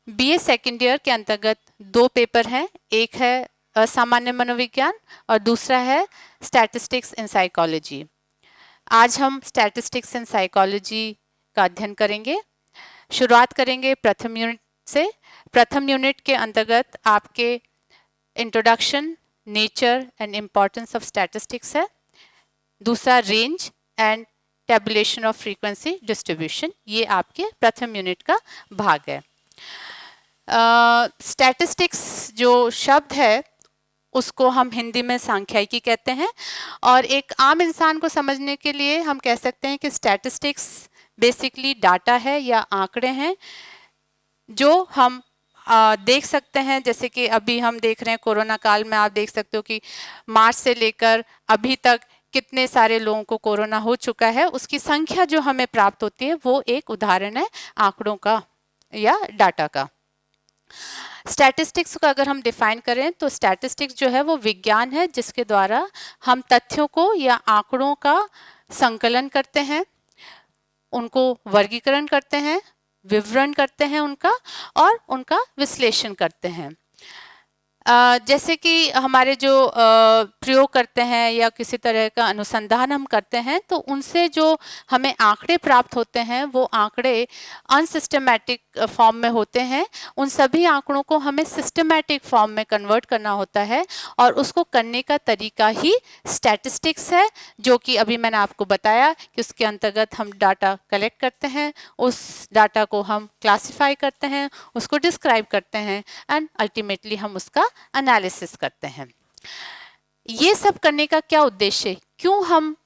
BA second year के अंतर्गत 2 paper हैं, एक है असामान्य मनोविज्ञान और दूसरा है स्टैटिस्टिक्स इन साइकोलॉजी। आज हम स्टैटिस्टिक्स इन साइकोलॉजी का अध्ययन करेंगे। शुरुआत करेंगे प्रथम यूनिट से। प्रथम यूनिट के अंतर्गत आपके introduction, nature and importance of statistics है। दूसरा range and tabulation of frequency distribution, ये आपके प्रथम यूनिट का भाग है। स्टैटिस्टिक्स जो शब्द है उसको हम हिंदी में सांख्यिकी कहते हैं, और एक आम इंसान को समझने के लिए हम कह सकते हैं कि स्टैटिस्टिक्स बेसिकली डाटा है या आंकड़े हैं जो हम देख सकते हैं। जैसे कि अभी हम देख रहे हैं कोरोना काल में, आप देख सकते हो कि मार्च से लेकर अभी तक कितने सारे लोगों को कोरोना हो चुका है, उसकी संख्या जो हमें प्राप्त होती है वो एक उदाहरण है आंकड़ों का या डाटा का। स्टैटिस्टिक्स को अगर हम डिफाइन करें तो स्टैटिस्टिक्स जो है वो विज्ञान है जिसके द्वारा हम तथ्यों को या आंकड़ों का संकलन करते हैं, उनको वर्गीकरण करते हैं, विवरण करते हैं उनका, और उनका विश्लेषण करते हैं। जैसे कि हमारे जो प्रयोग करते हैं या किसी तरह का अनुसंधान हम करते हैं तो उनसे जो हमें आंकड़े प्राप्त होते हैं वो आंकड़े अनसिस्टमैटिक फॉर्म में होते हैं। उन सभी आंकड़ों को हमें सिस्टमैटिक फॉर्म में कन्वर्ट करना होता है, और उसको करने का तरीका ही स्टैटिस्टिक्स है, जो कि अभी मैंने आपको बताया कि उसके अंतर्गत हम डाटा कलेक्ट करते हैं, उस डाटा को हम क्लासिफाई करते हैं, उसको डिस्क्राइब करते हैं एंड अल्टीमेटली हम उसका एनालिसिस करते हैं। ये सब करने का क्या उद्देश्य, क्यों हम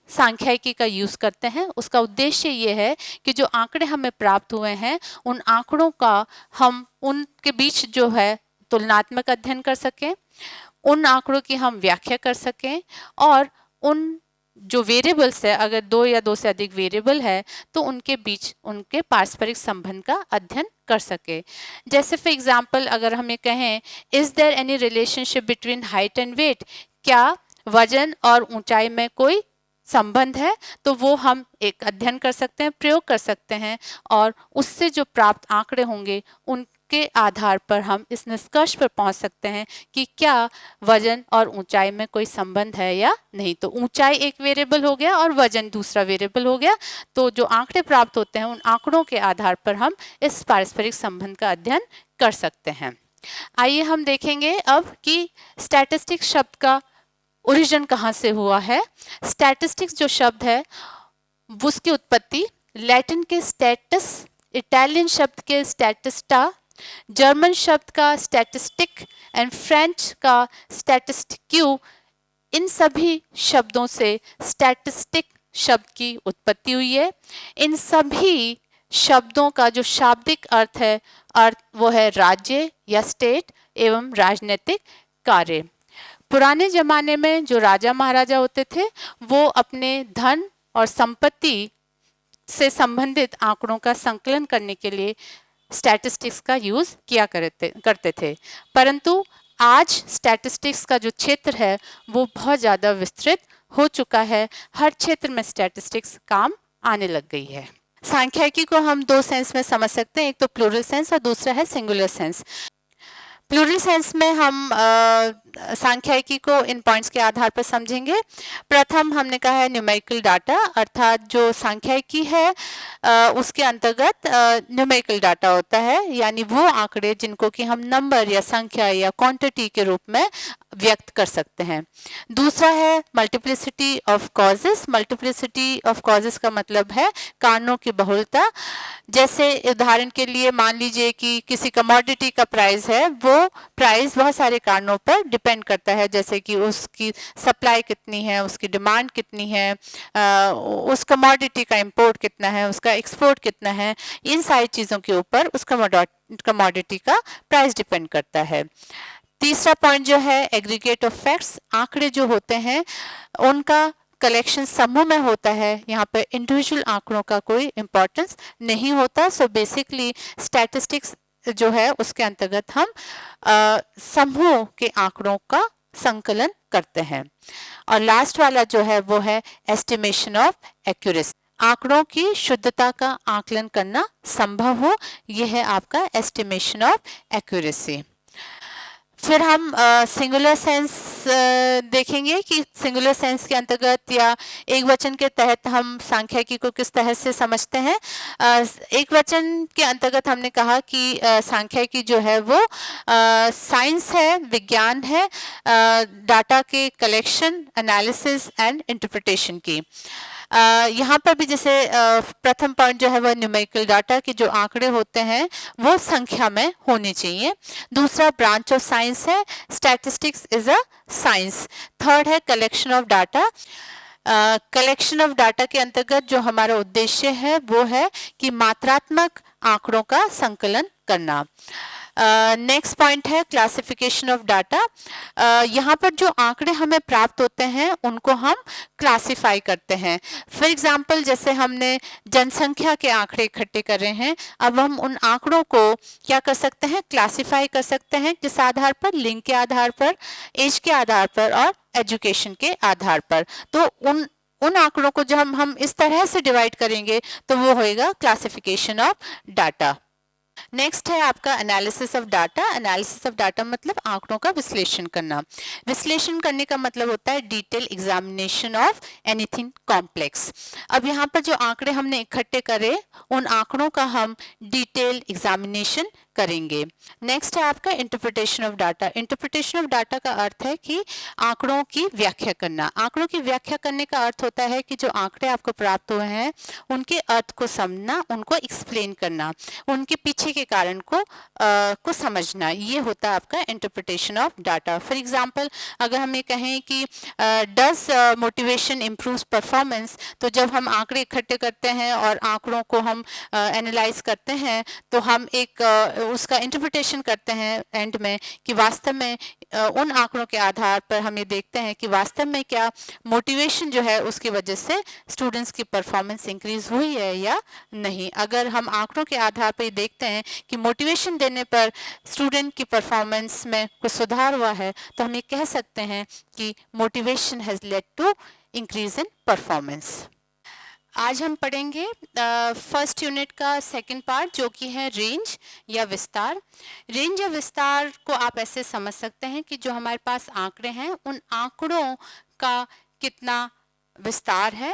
सांख्यिकी का यूज करते हैं? उसका उद्देश्य ये है कि जो आंकड़े हमें प्राप्त हुए हैं उन आंकड़ों का हम उनके बीच जो है तुलनात्मक अध्ययन कर सकें, उन आंकड़ों की हम व्याख्या कर सकें, और उन जो वेरिएबल्स है, अगर 2 या 2 से अधिक वेरिएबल है तो उनके बीच उनके पारस्परिक संबंध का अध्ययन कर सके। जैसे फॉर एग्जांपल अगर हमें कहें is there any relationship between height and weight, क्या वजन और ऊंचाई में कोई संबंध है, तो वो हम एक अध्ययन कर सकते हैं, प्रयोग कर सकते हैं, और उससे जो प्राप्त आंकड़े होंगे उनके आधार पर हम इस निष्कर्ष पर पहुंच सकते हैं कि क्या वजन और ऊंचाई में कोई संबंध है या नहीं। तो ऊंचाई एक वेरिएबल हो गया और वजन दूसरा वेरिएबल हो गया, तो जो आंकड़े प्राप्त होते हैं उन आंकड़ों के आधार पर हम इस पारस्परिक संबंध का अध्ययन कर सकते हैं। आइए हम देखेंगे अब कि स्टैटिस्टिक्स शब्द का ओरिजिन कहाँ से हुआ है। स्टैटिस्टिक्स जो शब्द है उसकी उत्पत्ति लैटिन के स्टैटस, इटालियन शब्द के स्टैटिस्टा, जर्मन शब्द का स्टैटिस्टिक एंड फ्रेंच का स्टैटिस्टिक्यू, इन सभी शब्दों से स्टैटिस्टिक शब्द की उत्पत्ति हुई है। इन सभी शब्दों का जो शाब्दिक अर्थ है, वो है राज्य या स्टेट एवं राजनीतिक कार्य। पुराने जमाने में जो राजा महाराजा होते थे वो अपने धन और संपत्ति से संबंधित आंकड़ों का संकलन करने के लिए स्टैटिस्टिक्स का यूज किया करते थे, परंतु आज स्टैटिस्टिक्स का जो क्षेत्र है वो बहुत ज़्यादा विस्तृत हो चुका है। हर क्षेत्र में स्टैटिस्टिक्स काम आने लग गई है। सांख्यिकी को हम 2 सेंस में समझ सकते हैं, एक तो प्लूरल सेंस और दूसरा है सिंगुलर सेंस। प्लूरल सेंस में हम सांख्यिकी को इन पॉइंट्स के आधार पर समझेंगे। प्रथम हमने कहा है न्यूमेरिकल डाटा, अर्थात जो सांख्यिकी है उसके अंतर्गत न्यूमेरिकल डाटा होता है, यानी वो आंकड़े जिनको कि हम नंबर या संख्या या क्वांटिटी के रूप में व्यक्त कर सकते हैं। दूसरा है multiplicity of causes. Multiplicity of causes का मतलब है कारणों की बहुलता। जैसे उदाहरण के लिए मान लीजिए कि किसी कमोडिटी का प्राइस है, वो प्राइस बहुत सारे कारणों पर डिपेंड करता है, जैसे कि उसकी सप्लाई कितनी है, उसकी डिमांड कितनी है, उस कमोडिटी का इंपोर्ट कितना है, उसका एक्सपोर्ट कितना है, इन सारी चीज़ों के ऊपर उस कमोडिटी का प्राइस डिपेंड करता है। तीसरा पॉइंट जो है एग्रीगेट ऑफ फैक्ट्स। आंकड़े जो होते हैं उनका कलेक्शन समूह में होता है, यहाँ पे इंडिविजुअल आंकड़ों का कोई इंपॉर्टेंस नहीं होता। सो बेसिकली स्टैटिस्टिक्स जो है उसके अंतर्गत हम समूह के आंकड़ों का संकलन करते हैं। और लास्ट वाला जो है वो है एस्टिमेशन ऑफ एक्यूरेसी। आंकड़ों की शुद्धता का आकलन करना संभव हो। यह है आपका एस्टिमेशन ऑफ एक्यूरेसी। फिर हम सिंगुलर सेंस देखेंगे कि सिंगुलर सेंस के अंतर्गत या एक वचन के तहत हम सांख्यिकी को किस तरह से समझते हैं। एक वचन के अंतर्गत हमने कहा कि सांख्यिकी जो है वो साइंस है, विज्ञान है, डाटा के कलेक्शन, एनालिसिस एंड इंटरप्रिटेशन की। यहाँ पर भी जैसे प्रथम पॉइंट जो है वह न्यूमेरिकल डाटा के जो आंकड़े होते हैं वो संख्या में होने चाहिए। दूसरा ब्रांच ऑफ साइंस है, statistics is a science. Third है collection of data. Collection of data के अंतर्गत जो हमारा उद्देश्य है वो है कि मात्रात्मक आंकड़ों का संकलन करना। नेक्स्ट पॉइंट है क्लासिफिकेशन ऑफ डाटा। यहाँ पर जो आंकड़े हमें प्राप्त होते हैं उनको हम क्लासिफाई करते हैं। फॉर एग्जांपल जैसे हमने जनसंख्या के आंकड़े इकट्ठे कर रहे हैं, अब हम उन आंकड़ों को क्या कर सकते हैं, क्लासिफाई कर सकते हैं। किस आधार पर? लिंग के आधार पर, एज के आधार पर और एजुकेशन के आधार पर। तो उन आंकड़ों को जब हम इस तरह से डिवाइड करेंगे तो वो होएगा क्लासिफिकेशन ऑफ डाटा। नेक्स्ट है आपका analysis of data. Analysis of data मतलब आंकड़ों का विश्लेषण करना। विश्लेषण करने का मतलब होता है detail examination of anything complex. अब यहाँ पर जो आंकड़े हमने इकट्ठे करे उन आंकड़ों का हम डिटेल एग्जामिनेशन करेंगे। नेक्स्ट है आपका interpretation of data. Interpretation of data का अर्थ है कि आंकड़ों की व्याख्या करना। आंकड़ों की व्याख्या करने का अर्थ होता है कि जो आंकड़े आपको प्राप्त हुए हैं उनके अर्थ को समझना, उनको एक्सप्लेन करना, उनके पीछे के कारण को समझना। ये होता है आपका interpretation of data. For example अगर हम ये कहें कि डज मोटिवेशन इम्प्रूव्स परफॉर्मेंस, तो जब हम आंकड़े इकट्ठे करते हैं और आंकड़ों को हम एनालाइज करते हैं तो हम एक उसका इंटरप्रिटेशन करते हैं एंड में कि वास्तव में उन आंकड़ों के आधार पर हम ये देखते हैं कि वास्तव में क्या मोटिवेशन जो है उसकी वजह से स्टूडेंट्स की परफॉर्मेंस इंक्रीज हुई है या नहीं। अगर हम आंकड़ों के आधार पर देखते हैं कि मोटिवेशन देने पर स्टूडेंट की परफॉर्मेंस में कुछ सुधार हुआ है तो हम ये कह सकते हैं कि motivation has led to increase in performance. आज हम पढ़ेंगे फर्स्ट यूनिट का सेकंड पार्ट जो कि है रेंज या विस्तार। रेंज या विस्तार को आप ऐसे समझ सकते हैं कि जो हमारे पास आंकड़े हैं उन आंकड़ों का कितना विस्तार है।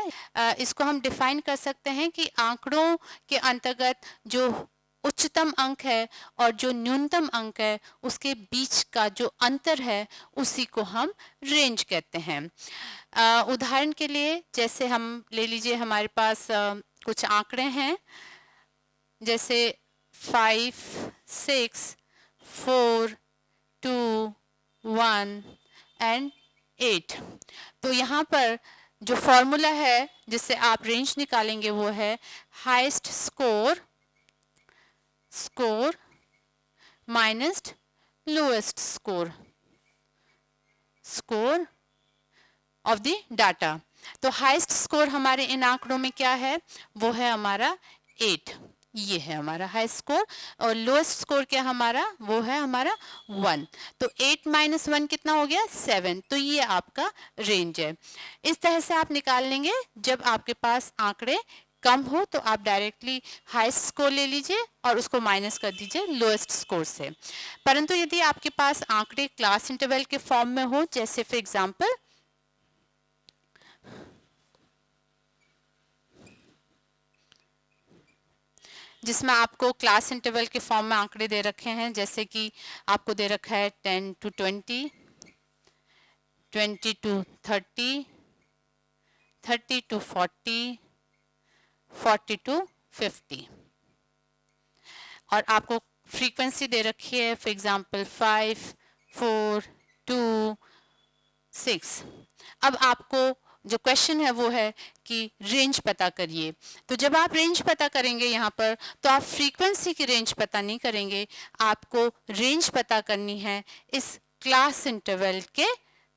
इसको हम डिफाइन कर सकते हैं कि आंकड़ों के अंतर्गत जो उच्चतम अंक है और जो न्यूनतम अंक है उसके बीच का जो अंतर है उसी को हम रेंज कहते हैं। उदाहरण के लिए जैसे हम ले लीजिए हमारे पास कुछ आंकड़े हैं जैसे 5, 6, 4, 2, 1 एंड 8। तो यहाँ पर जो फॉर्मूला है जिससे आप रेंज निकालेंगे वो है highest score minus lowest score of the data. तो हाईएस्ट स्कोर हमारे इन आंकड़ों में क्या है, वो है हमारा 8। ये है हमारा हाई स्कोर। और लोएस्ट स्कोर क्या हमारा, वो है हमारा 1। तो 8 - 1 कितना हो गया, 7। तो ये आपका रेंज है। इस तरह से आप निकाल लेंगे। जब आपके पास आंकड़े कम हो तो आप डायरेक्टली हाईएस्ट स्कोर ले लीजिए और उसको माइनस कर दीजिए लोएस्ट स्कोर से। परंतु यदि आपके पास आंकड़े क्लास इंटरवल के फॉर्म में हो, जैसे फॉर एग्जाम्पल जिसमें आपको क्लास इंटरवल के फॉर्म में आंकड़े दे रखे हैं, जैसे कि आपको दे रखा है 10 to 20, 20 to 30, 30 to 40, 40 to 50। और आपको फ्रीक्वेंसी दे रखी है फॉर एग्जांपल 5, 4, 2, 6। अब आपको जो क्वेश्चन है वो है कि रेंज पता करिए। तो जब आप रेंज पता करेंगे यहाँ पर तो आप फ्रीक्वेंसी की रेंज पता नहीं करेंगे, आपको रेंज पता करनी है इस क्लास इंटरवल के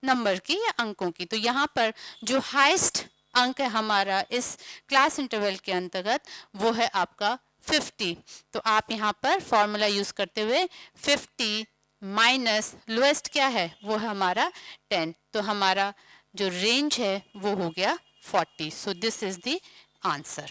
नंबर की या अंकों की। तो यहाँ पर जो हाईएस्ट अंक है हमारा इस क्लास इंटरवल के अंतर्गत वो है आपका 50। तो आप यहाँ पर फॉर्मूला यूज करते हुए 50 माइनस लोएस्ट क्या है, वो है हमारा 10। तो हमारा जो रेंज है वो हो गया 40। So this is the answer.